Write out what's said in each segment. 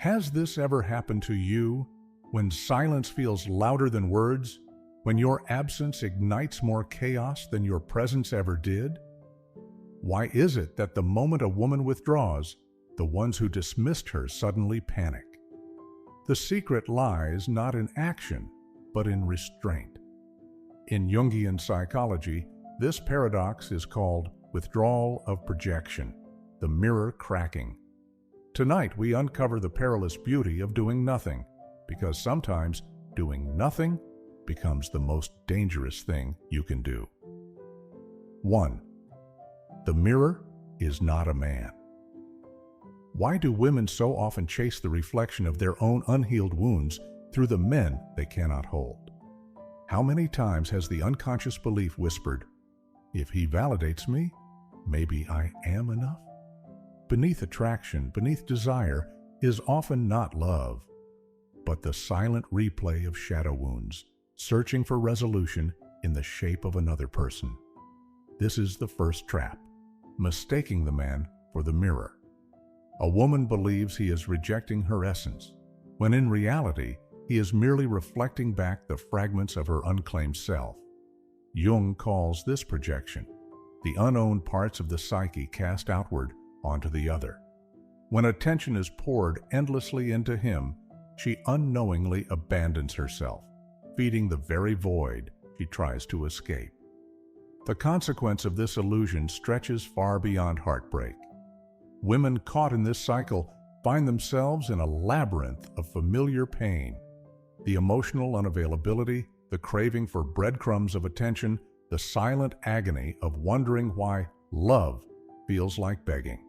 Has this ever happened to you? When silence feels louder than words? When your absence ignites more chaos than your presence ever did? Why is it that the moment a woman withdraws, the ones who dismissed her suddenly panic? The secret lies not in action, but in restraint. In Jungian psychology, this paradox is called withdrawal of projection, the mirror cracking. Tonight we uncover the perilous beauty of doing nothing, because sometimes doing nothing becomes the most dangerous thing you can do. 1. The mirror is not a man. Why do women so often chase the reflection of their own unhealed wounds through the men they cannot hold? How many times has the unconscious belief whispered, "If he validates me, maybe I am enough"? Beneath attraction, beneath desire, is often not love, but the silent replay of shadow wounds, searching for resolution in the shape of another person. This is the first trap, mistaking the man for the mirror. A woman believes he is rejecting her essence, when in reality, he is merely reflecting back the fragments of her unclaimed self. Jung calls this projection, the unowned parts of the psyche cast outward onto the other. When attention is poured endlessly into him, she unknowingly abandons herself, feeding the very void she tries to escape. The consequence of this illusion stretches far beyond heartbreak. Women caught in this cycle find themselves in a labyrinth of familiar pain. The emotional unavailability, the craving for breadcrumbs of attention, the silent agony of wondering why love feels like begging.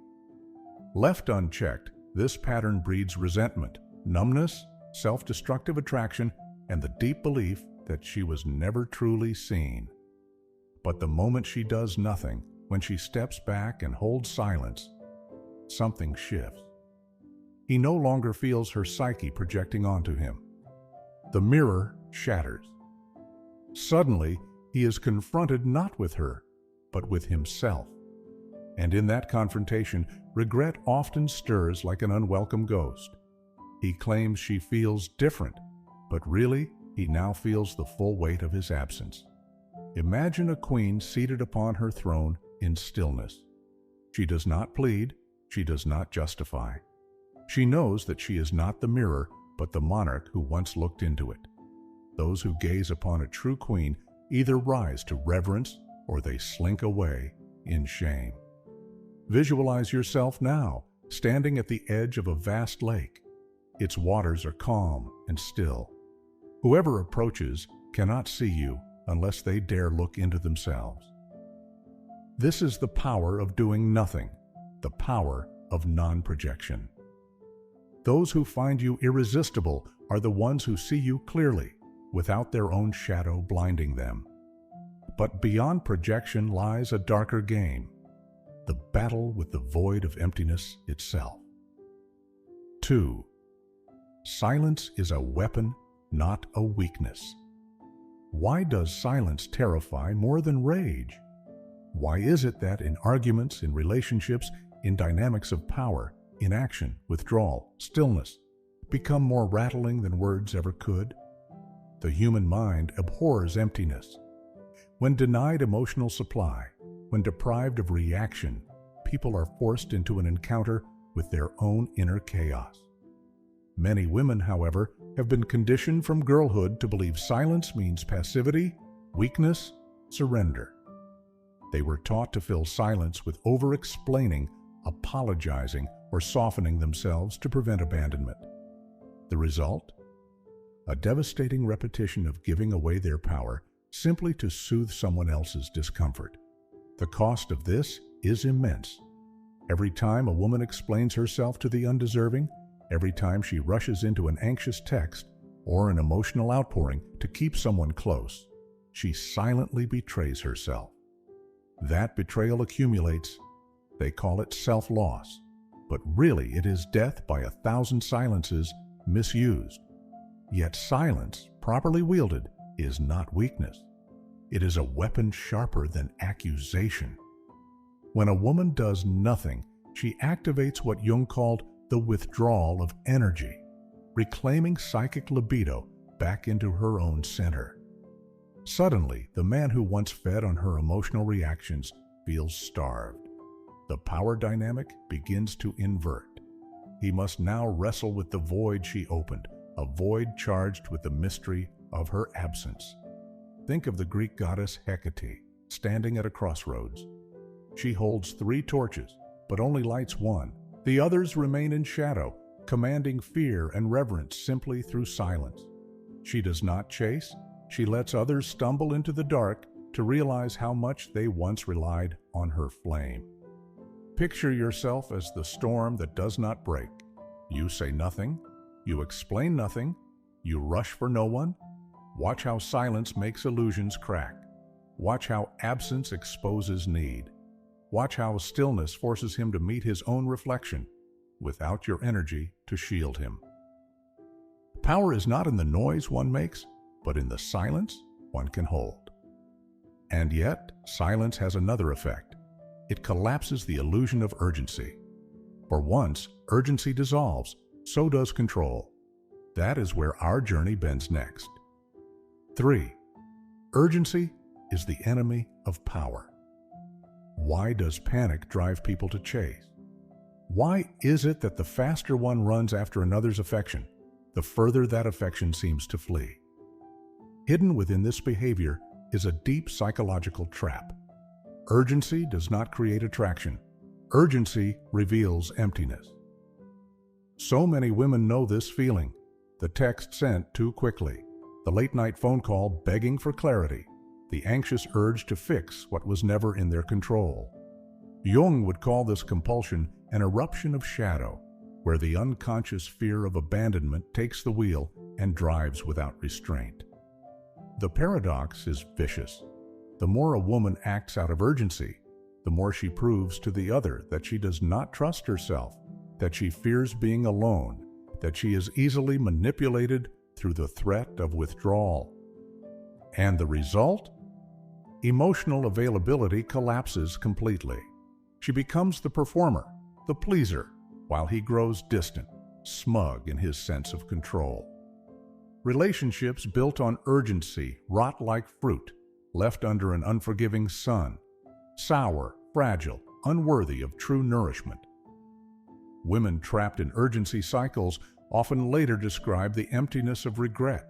Left unchecked, this pattern breeds resentment, numbness, self-destructive attraction, and the deep belief that she was never truly seen. But the moment she does nothing, when she steps back and holds silence, something shifts. He no longer feels her psyche projecting onto him. The mirror shatters. Suddenly, he is confronted not with her, but with himself. And in that confrontation, regret often stirs like an unwelcome ghost. He claims she feels different, but really, he now feels the full weight of his absence. Imagine a queen seated upon her throne in stillness. She does not plead, she does not justify. She knows that she is not the mirror, but the monarch who once looked into it. Those who gaze upon a true queen either rise to reverence or they slink away in shame. Visualize yourself now, standing at the edge of a vast lake. Its waters are calm and still. Whoever approaches cannot see you unless they dare look into themselves. This is the power of doing nothing, the power of non-projection. Those who find you irresistible are the ones who see you clearly, without their own shadow blinding them. But beyond projection lies a darker game, the battle with the void of emptiness itself. 2. Silence is a weapon, not a weakness. Why does silence terrify more than rage? Why is it that in arguments, in relationships, in dynamics of power, inaction, withdrawal, stillness, become more rattling than words ever could? The human mind abhors emptiness. When denied emotional supply, when deprived of reaction, people are forced into an encounter with their own inner chaos. Many women, however, have been conditioned from girlhood to believe silence means passivity, weakness, surrender. They were taught to fill silence with over-explaining, apologizing, or softening themselves to prevent abandonment. The result? A devastating repetition of giving away their power simply to soothe someone else's discomfort. The cost of this is immense. Every time a woman explains herself to the undeserving, every time she rushes into an anxious text or an emotional outpouring to keep someone close, she silently betrays herself. That betrayal accumulates. They call it self-loss, but really it is death by 1,000 silences misused. Yet silence, properly wielded, is not weakness. It is a weapon sharper than accusation. When a woman does nothing, she activates what Jung called the withdrawal of energy, reclaiming psychic libido back into her own center. Suddenly, the man who once fed on her emotional reactions feels starved. The power dynamic begins to invert. He must now wrestle with the void she opened, a void charged with the mystery of her absence. Think of the Greek goddess Hecate standing at a crossroads. She holds 3 torches, but only lights one. The others remain in shadow, commanding fear and reverence simply through silence. She does not chase. She lets others stumble into the dark to realize how much they once relied on her flame. Picture yourself as the storm that does not break. You say nothing. You explain nothing. You rush for no one. Watch how silence makes illusions crack. Watch how absence exposes need. Watch how stillness forces him to meet his own reflection, without your energy to shield him. Power is not in the noise one makes, but in the silence one can hold. And yet, silence has another effect. It collapses the illusion of urgency. For once urgency dissolves, so does control. That is where our journey bends next. 3. Urgency is the enemy of power. Why does panic drive people to chase? Why is it that the faster one runs after another's affection, the further that affection seems to flee? Hidden within this behavior is a deep psychological trap. Urgency does not create attraction. Urgency reveals emptiness. So many women know this feeling. The text sent too quickly, the late-night phone call begging for clarity, the anxious urge to fix what was never in their control. Jung would call this compulsion an eruption of shadow, where the unconscious fear of abandonment takes the wheel and drives without restraint. The paradox is vicious. The more a woman acts out of urgency, the more she proves to the other that she does not trust herself, that she fears being alone, that she is easily manipulated through the threat of withdrawal. And the result? Emotional availability collapses completely. She becomes the performer, the pleaser, while he grows distant, smug in his sense of control. Relationships built on urgency rot like fruit left under an unforgiving sun, sour, fragile, unworthy of true nourishment. Women trapped in urgency cycles often later describe the emptiness of regret.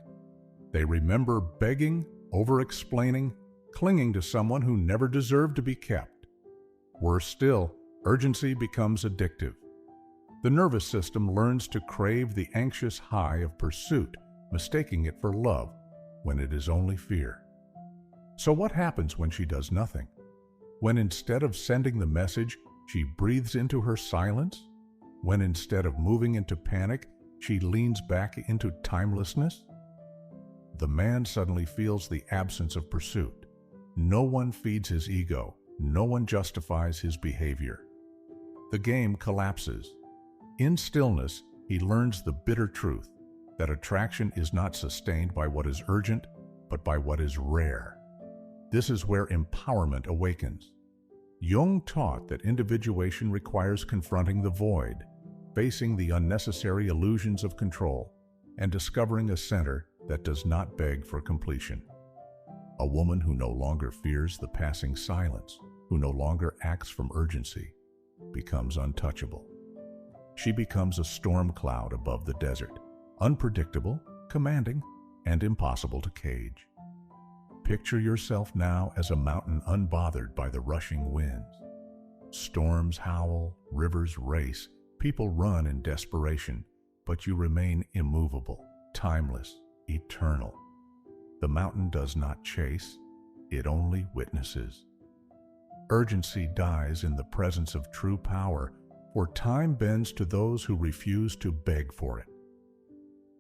They remember begging, over-explaining, clinging to someone who never deserved to be kept. Worse still, urgency becomes addictive. The nervous system learns to crave the anxious high of pursuit, mistaking it for love when it is only fear. So what happens when she does nothing? When instead of sending the message, she breathes into her silence? When instead of moving into panic, she leans back into timelessness? The man suddenly feels the absence of pursuit. No one feeds his ego. No one justifies his behavior. The game collapses. In stillness, he learns the bitter truth that attraction is not sustained by what is urgent, but by what is rare. This is where empowerment awakens. Jung taught that individuation requires confronting the void, facing the unnecessary illusions of control, and discovering a center that does not beg for completion. A woman who no longer fears the passing silence, who no longer acts from urgency, becomes untouchable. She becomes a storm cloud above the desert, unpredictable, commanding, and impossible to cage. Picture yourself now as a mountain unbothered by the rushing winds. Storms howl, rivers race, people run in desperation, but you remain immovable, timeless, eternal. The mountain does not chase, it only witnesses. Urgency dies in the presence of true power, for time bends to those who refuse to beg for it.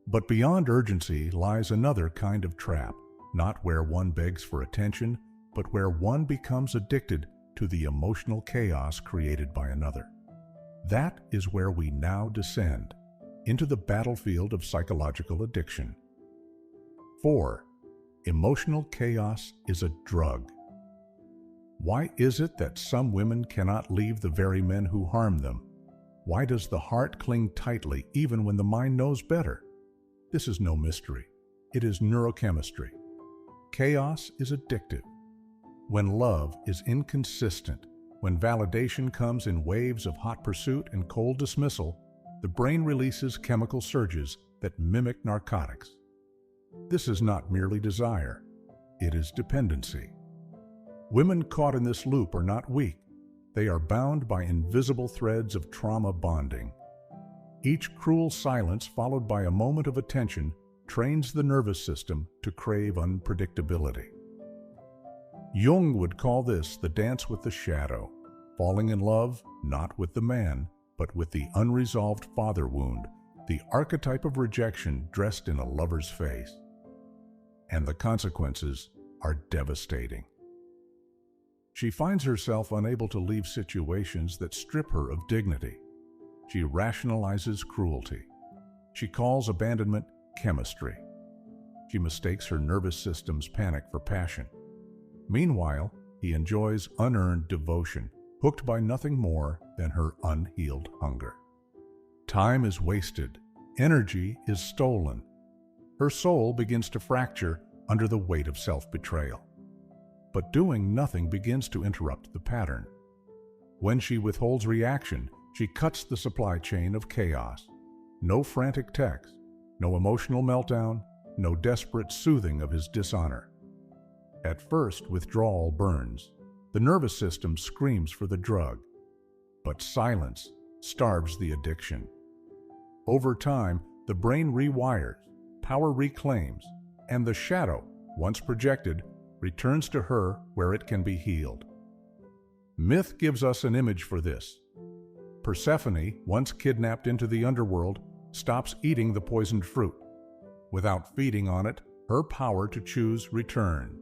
But beyond urgency lies another kind of trap, not where one begs for attention, but where one becomes addicted to the emotional chaos created by another. That is where we now descend, into the battlefield of psychological addiction. 4. Emotional chaos is a drug. Why is it that some women cannot leave the very men who harm them? Why does the heart cling tightly even when the mind knows better? This is no mystery. It is neurochemistry. Chaos is addictive. When love is inconsistent, when validation comes in waves of hot pursuit and cold dismissal, the brain releases chemical surges that mimic narcotics. This is not merely desire. It is dependency. Women caught in this loop are not weak. They are bound by invisible threads of trauma bonding. Each cruel silence followed by a moment of attention trains the nervous system to crave unpredictability. Jung would call this the dance with the shadow, falling in love not with the man, but with the unresolved father wound, the archetype of rejection dressed in a lover's face. And the consequences are devastating. She finds herself unable to leave situations that strip her of dignity. She rationalizes cruelty. She calls abandonment chemistry. She mistakes her nervous system's panic for passion. Meanwhile, he enjoys unearned devotion, hooked by nothing more than her unhealed hunger. Time is wasted. Energy is stolen. Her soul begins to fracture under the weight of self-betrayal. But doing nothing begins to interrupt the pattern. When she withholds reaction, she cuts the supply chain of chaos. No frantic text, no emotional meltdown, no desperate soothing of his dishonor. At first, withdrawal burns. The nervous system screams for the drug. But silence starves the addiction. Over time, the brain rewires, power reclaims, and the shadow, once projected, returns to her where it can be healed. Myth gives us an image for this. Persephone, once kidnapped into the underworld, stops eating the poisoned fruit. Without feeding on it, her power to choose returns.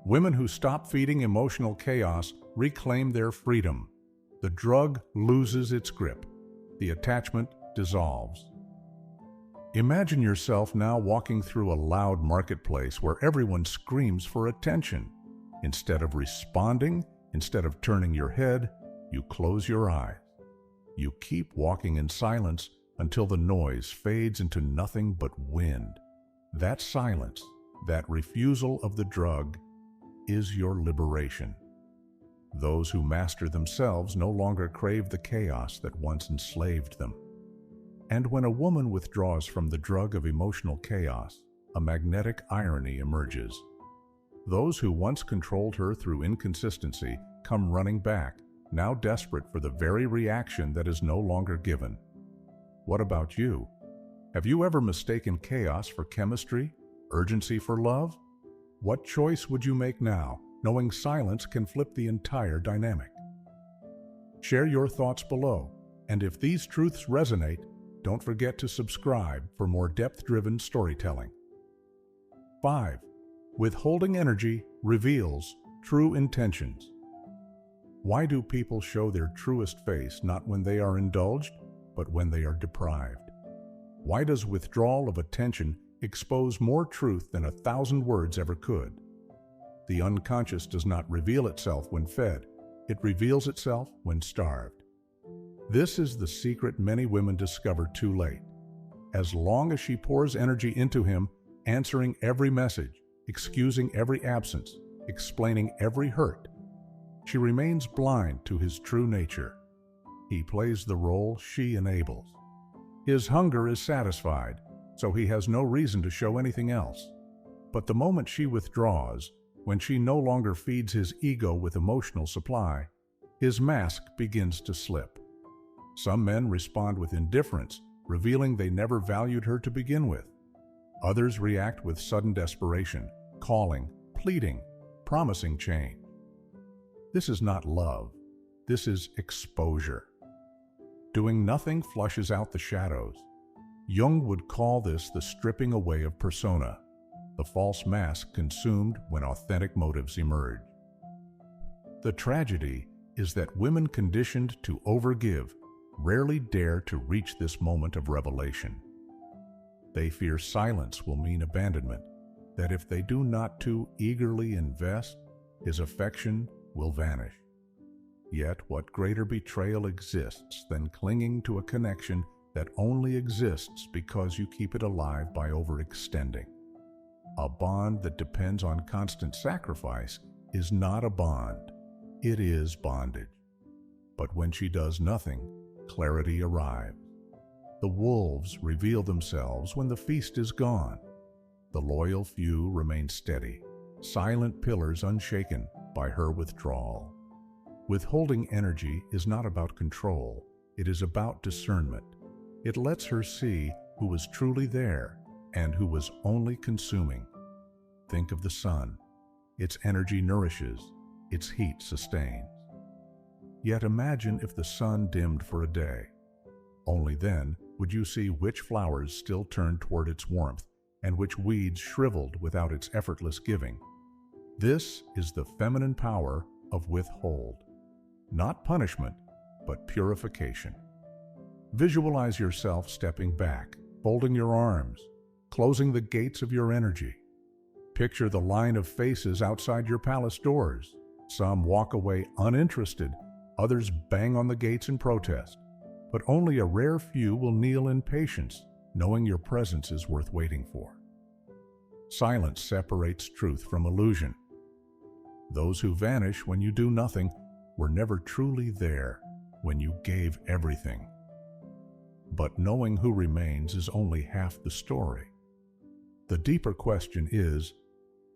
Women who stop feeding emotional chaos reclaim their freedom. The drug loses its grip. The attachment dissolves. Imagine yourself now walking through a loud marketplace where everyone screams for attention. Instead of responding, instead of turning your head, you close your eyes. You keep walking in silence until the noise fades into nothing but wind. That silence, that refusal of the drug, is your liberation. Those who master themselves no longer crave the chaos that once enslaved them. And when a woman withdraws from the drug of emotional chaos, a magnetic irony emerges. Those who once controlled her through inconsistency come running back, now desperate for the very reaction that is no longer given. What about you? Have you ever mistaken chaos for chemistry, urgency for love? What choice would you make now, knowing silence can flip the entire dynamic? Share your thoughts below, and if these truths resonate, don't forget to subscribe for more depth-driven storytelling. 5. Withholding energy reveals true intentions. Why do people show their truest face not when they are indulged, but when they are deprived? Why does withdrawal of attention expose more truth than 1,000 words ever could? The unconscious does not reveal itself when fed. It reveals itself when starved. This is the secret many women discover too late. As long as she pours energy into him, answering every message, excusing every absence, explaining every hurt, she remains blind to his true nature. He plays the role she enables. His hunger is satisfied, so he has no reason to show anything else. But the moment she withdraws, when she no longer feeds his ego with emotional supply, his mask begins to slip. Some men respond with indifference, revealing they never valued her to begin with. Others react with sudden desperation, calling, pleading, promising change. This is not love. This is exposure. Doing nothing flushes out the shadows. Jung would call this the stripping away of persona, the false mask consumed when authentic motives emerge. The tragedy is that women conditioned to overgive rarely dare to reach this moment of revelation. They fear silence will mean abandonment, that if they do not too eagerly invest, his affection will vanish. Yet what greater betrayal exists than clinging to a connection that only exists because you keep it alive by overextending? A bond that depends on constant sacrifice is not a bond, it is bondage. But when she does nothing, clarity arrives. The wolves reveal themselves when the feast is gone. The loyal few remain steady, silent pillars unshaken by her withdrawal. Withholding energy is not about control, it is about discernment. It lets her see who was truly there and who was only consuming. Think of the sun. Its energy nourishes, its heat sustains. Yet imagine if the sun dimmed for a day. Only then would you see which flowers still turned toward its warmth and which weeds shriveled without its effortless giving. This is the feminine power of withhold. Not punishment, but purification. Visualize yourself stepping back, folding your arms, closing the gates of your energy. Picture the line of faces outside your palace doors. Some walk away uninterested, others bang on the gates in protest. But only a rare few will kneel in patience, knowing your presence is worth waiting for. Silence separates truth from illusion. Those who vanish when you do nothing were never truly there when you gave everything. But knowing who remains is only half the story. The deeper question is,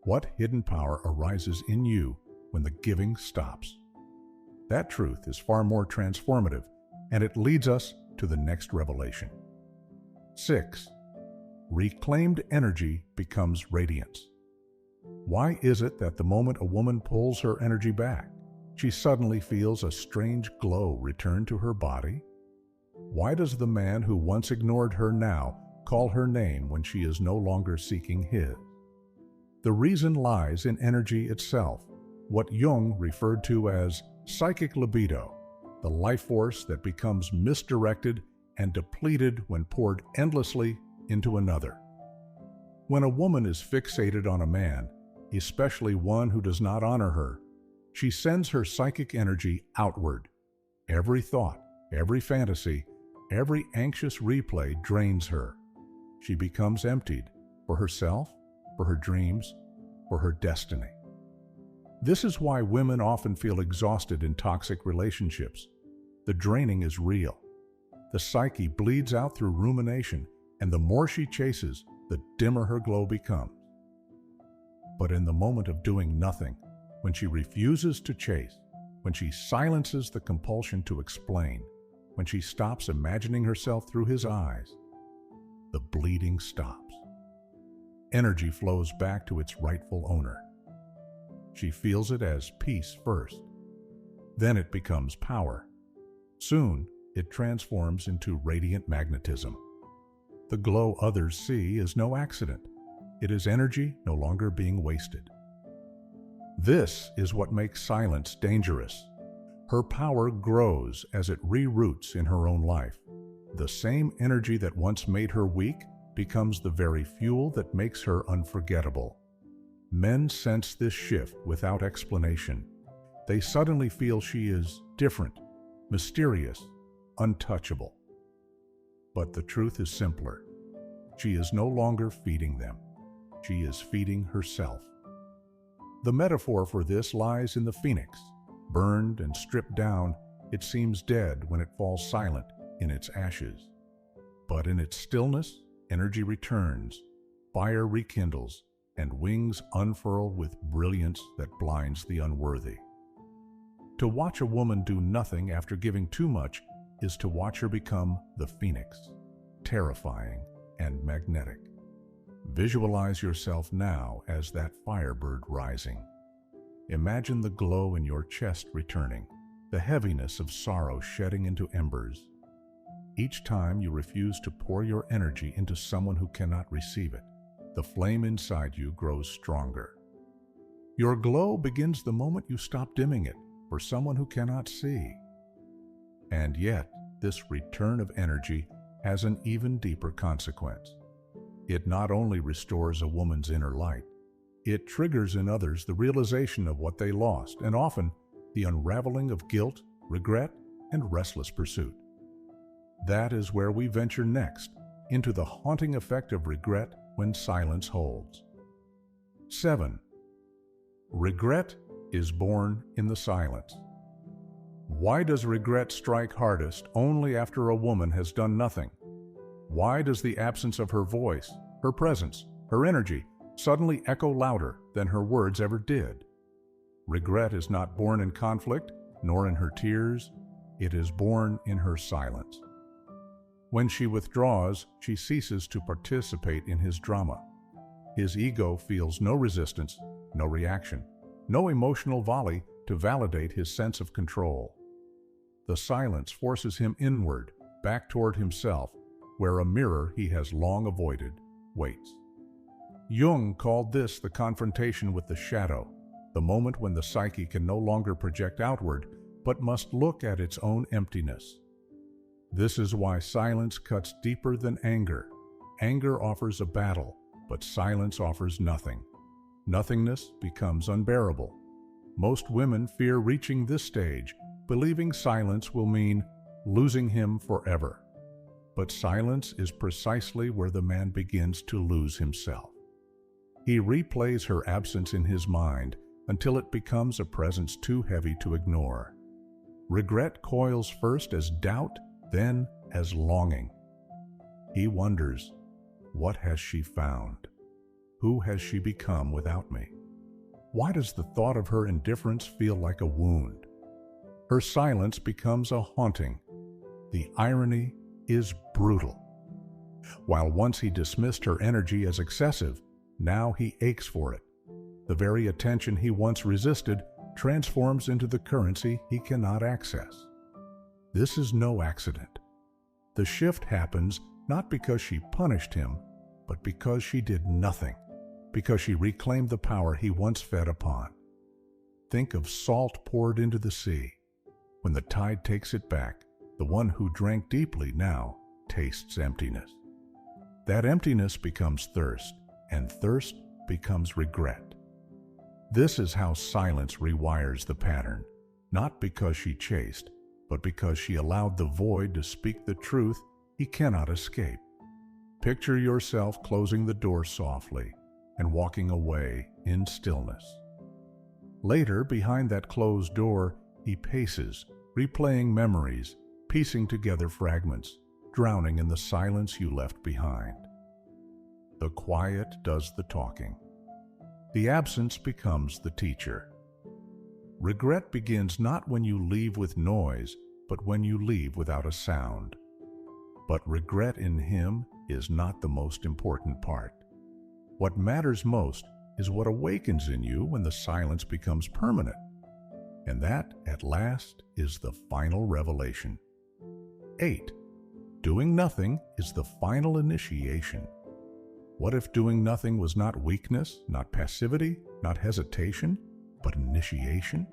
what hidden power arises in you when the giving stops? That truth is far more transformative, and it leads us to the next revelation. 6. Reclaimed energy becomes radiance. Why is it that the moment a woman pulls her energy back, she suddenly feels a strange glow return to her body? Why does the man who once ignored her now call her name when she is no longer seeking his? The reason lies in energy itself, what Jung referred to as psychic libido, the life force that becomes misdirected and depleted when poured endlessly into another. When a woman is fixated on a man, especially one who does not honor her, she sends her psychic energy outward. Every thought, every fantasy, every anxious replay drains her. She becomes emptied for herself, for her dreams, for her destiny. This is why women often feel exhausted in toxic relationships. The draining is real. The psyche bleeds out through rumination, and the more she chases, the dimmer her glow becomes. But in the moment of doing nothing, when she refuses to chase, when she silences the compulsion to explain, when she stops imagining herself through his eyes, the bleeding stops. Energy flows back to its rightful owner. She feels it as peace first. Then it becomes power. Soon, it transforms into radiant magnetism. The glow others see is no accident. It is energy no longer being wasted. This is what makes silence dangerous. Her power grows as it reroots in her own life. The same energy that once made her weak becomes the very fuel that makes her unforgettable. Men sense this shift without explanation. They suddenly feel she is different, mysterious, untouchable. But the truth is simpler. She is no longer feeding them. She is feeding herself. The metaphor for this lies in the phoenix. Burned and stripped down, it seems dead when it falls silent in its ashes. But in its stillness, energy returns, fire rekindles, and wings unfurl with brilliance that blinds the unworthy. To watch a woman do nothing after giving too much is to watch her become the phoenix, terrifying and magnetic. Visualize yourself now as that firebird rising. Imagine the glow in your chest returning, the heaviness of sorrow shedding into embers. Each time you refuse to pour your energy into someone who cannot receive it, the flame inside you grows stronger. Your glow begins the moment you stop dimming it for someone who cannot see. And yet, this return of energy has an even deeper consequence. It not only restores a woman's inner light, it triggers in others the realization of what they lost and often the unraveling of guilt, regret, and restless pursuit. That is where we venture next, into the haunting effect of regret when silence holds. 7. Regret is born in the silence. Why does regret strike hardest only after a woman has done nothing? Why does the absence of her voice, her presence, her energy suddenly echo louder than her words ever did? Regret is not born in conflict, nor in her tears. It is born in her silence. When she withdraws, she ceases to participate in his drama. His ego feels no resistance, no reaction, no emotional volley to validate his sense of control. The silence forces him inward, back toward himself, where a mirror he has long avoided waits. Jung called this the confrontation with the shadow, the moment when the psyche can no longer project outward, but must look at its own emptiness. This is why silence cuts deeper than anger. Anger offers a battle, but silence offers nothing. Nothingness becomes unbearable. Most women fear reaching this stage, believing silence will mean losing him forever. But silence is precisely where the man begins to lose himself. He replays her absence in his mind until it becomes a presence too heavy to ignore. Regret coils first as doubt, then as longing. He wonders, what has she found? Who has she become without me? Why does the thought of her indifference feel like a wound? Her silence becomes a haunting. The irony is brutal. While once he dismissed her energy as excessive, now he aches for it. The very attention he once resisted transforms into the currency he cannot access. This is no accident. The shift happens not because she punished him, but because she did nothing, because she reclaimed the power he once fed upon. Think of salt poured into the sea. When the tide takes it back, the one who drank deeply now tastes emptiness. That emptiness becomes thirst, and thirst becomes regret. This is how silence rewires the pattern, not because she chased, but because she allowed the void to speak the truth he cannot escape. Picture yourself closing the door softly and walking away in stillness. Later, behind that closed door, he paces, replaying memories, piecing together fragments, drowning in the silence you left behind. The quiet does the talking. The absence becomes the teacher. Regret begins not when you leave with noise, but when you leave without a sound. But regret in him is not the most important part. What matters most is what awakens in you when the silence becomes permanent. And that, at last, is the final revelation. 8. Doing nothing is the final initiation. What if doing nothing was not weakness, not passivity, not hesitation, but initiation?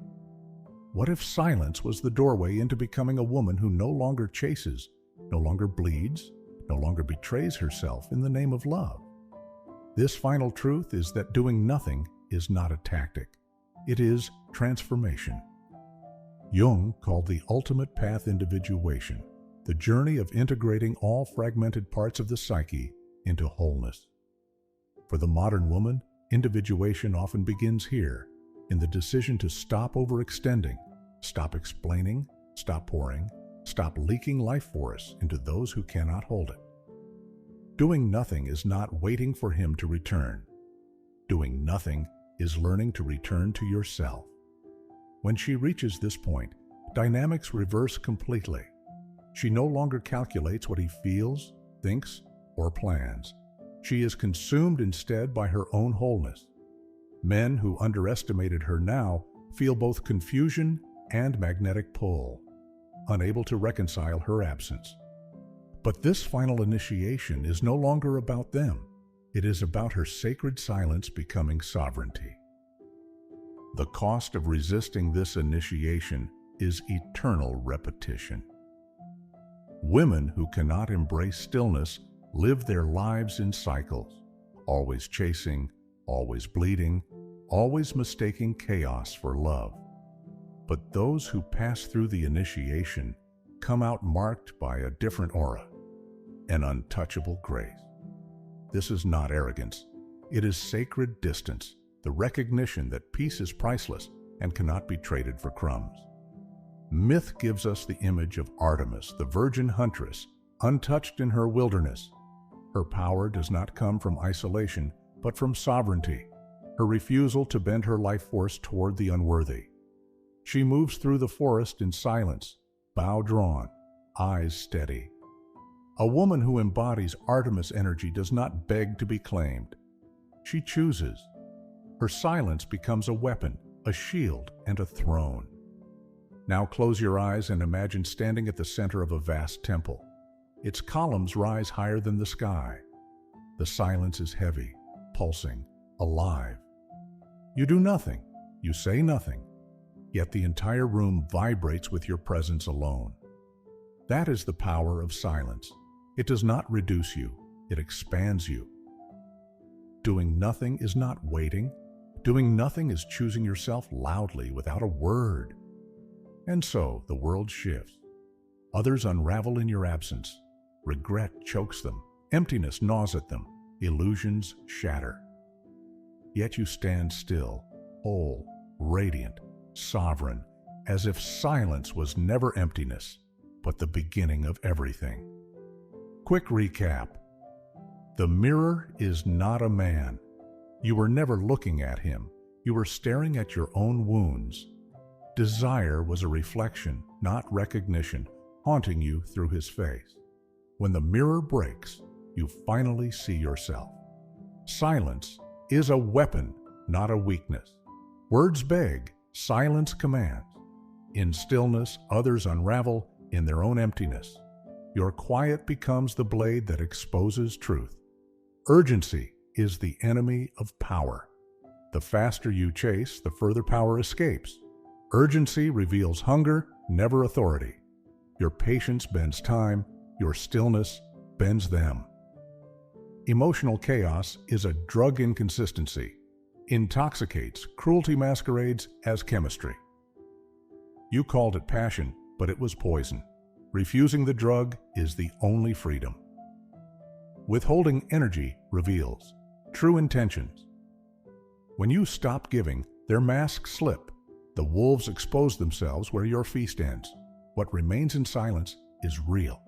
What if silence was the doorway into becoming a woman who no longer chases, no longer bleeds, no longer betrays herself in the name of love? This final truth is that doing nothing is not a tactic. It is transformation. Jung called the ultimate path individuation, the journey of integrating all fragmented parts of the psyche into wholeness. For the modern woman, individuation often begins here, in the decision to stop overextending, stop explaining, stop pouring, stop leaking life force into those who cannot hold it. Doing nothing is not waiting for him to return. Doing nothing is learning to return to yourself. When she reaches this point, dynamics reverse completely. She no longer calculates what he feels, thinks, or plans. She is consumed instead by her own wholeness. Men who underestimated her now feel both confusion and magnetic pull, unable to reconcile her absence. But this final initiation is no longer about them. It is about her sacred silence becoming sovereignty. The cost of resisting this initiation is eternal repetition. Women who cannot embrace stillness live their lives in cycles, always chasing, always bleeding, always mistaking chaos for love. But those who pass through the initiation come out marked by a different aura, an untouchable grace. This is not arrogance. It is sacred distance, the recognition that peace is priceless and cannot be traded for crumbs. Myth gives us the image of Artemis, the virgin huntress, untouched in her wilderness. Her power does not come from isolation, but from sovereignty, her refusal to bend her life force toward the unworthy. She moves through the forest in silence, bow drawn, eyes steady. A woman who embodies Artemis energy does not beg to be claimed. She chooses. Her silence becomes a weapon, a shield, and a throne. Now close your eyes and imagine standing at the center of a vast temple. Its columns rise higher than the sky. The silence is heavy, pulsing, alive. You do nothing. You say nothing. Yet the entire room vibrates with your presence alone. That is the power of silence. It does not reduce you. It expands you. Doing nothing is not waiting. Doing nothing is choosing yourself loudly without a word. And so the world shifts. Others unravel in your absence. Regret chokes them. Emptiness gnaws at them. Illusions shatter. Yet you stand still, whole, radiant, sovereign, as if silence was never emptiness, but the beginning of everything. Quick recap. The mirror is not a man. You were never looking at him. You were staring at your own wounds. Desire was a reflection, not recognition, haunting you through his face. When the mirror breaks, you finally see yourself. Silence is a weapon, not a weakness. Words beg, silence commands. In stillness, others unravel in their own emptiness. Your quiet becomes the blade that exposes truth. Urgency is the enemy of power. The faster you chase, the further power escapes. Urgency reveals hunger, never authority. Your patience bends time, your stillness bends them. Emotional chaos is a drug inconsistency. Intoxicates, cruelty masquerades as chemistry. You called it passion, but it was poison. Refusing the drug is the only freedom. Withholding energy reveals true intentions. When you stop giving, their masks slip. The wolves expose themselves where your feast ends. What remains in silence is real.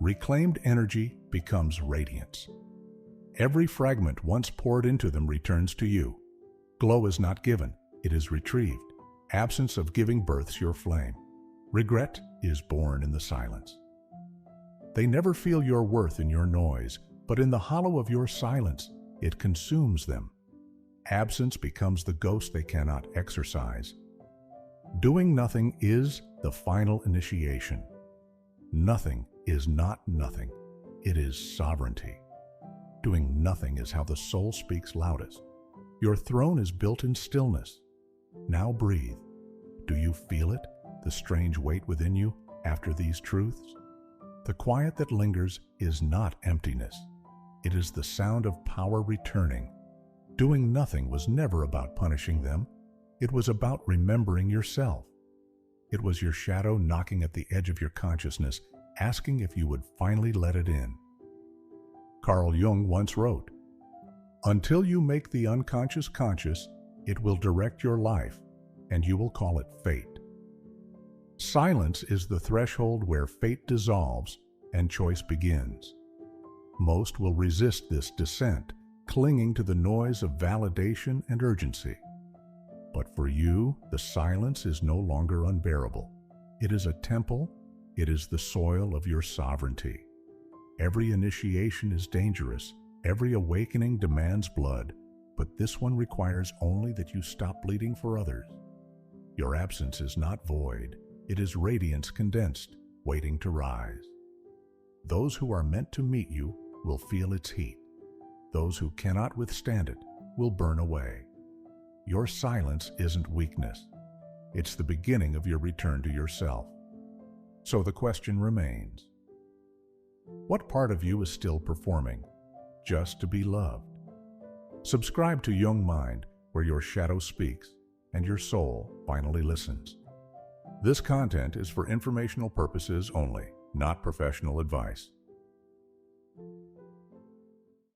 Reclaimed energy becomes radiance. Every fragment once poured into them returns to you. Glow is not given, it is retrieved. Absence of giving births your flame. Regret is born in the silence. They never feel your worth in your noise, but in the hollow of your silence, it consumes them. Absence becomes the ghost they cannot exorcise. Doing nothing is the final initiation. Nothing is not nothing. It is sovereignty. Doing nothing is how the soul speaks loudest. Your throne is built in stillness. Now breathe. Do you feel it, the strange weight within you after these truths? The quiet that lingers is not emptiness. It is the sound of power returning. Doing nothing was never about punishing them. It was about remembering yourself. It was your shadow knocking at the edge of your consciousness, asking if you would finally let it in. Carl Jung once wrote, "Until you make the unconscious conscious, it will direct your life, and you will call it fate." Silence is the threshold where fate dissolves and choice begins. Most will resist this descent, clinging to the noise of validation and urgency. But for you, the silence is no longer unbearable. It is a temple. It is the soil of your sovereignty. Every initiation is dangerous. Every awakening demands blood. But this one requires only that you stop bleeding for others. Your absence is not void. It is radiance condensed, waiting to rise. Those who are meant to meet you will feel its heat. Those who cannot withstand it will burn away. Your silence isn't weakness. It's the beginning of your return to yourself. So the question remains, what part of you is still performing, just to be loved? Subscribe to Young Mind, where your shadow speaks, and your soul finally listens. This content is for informational purposes only, not professional advice.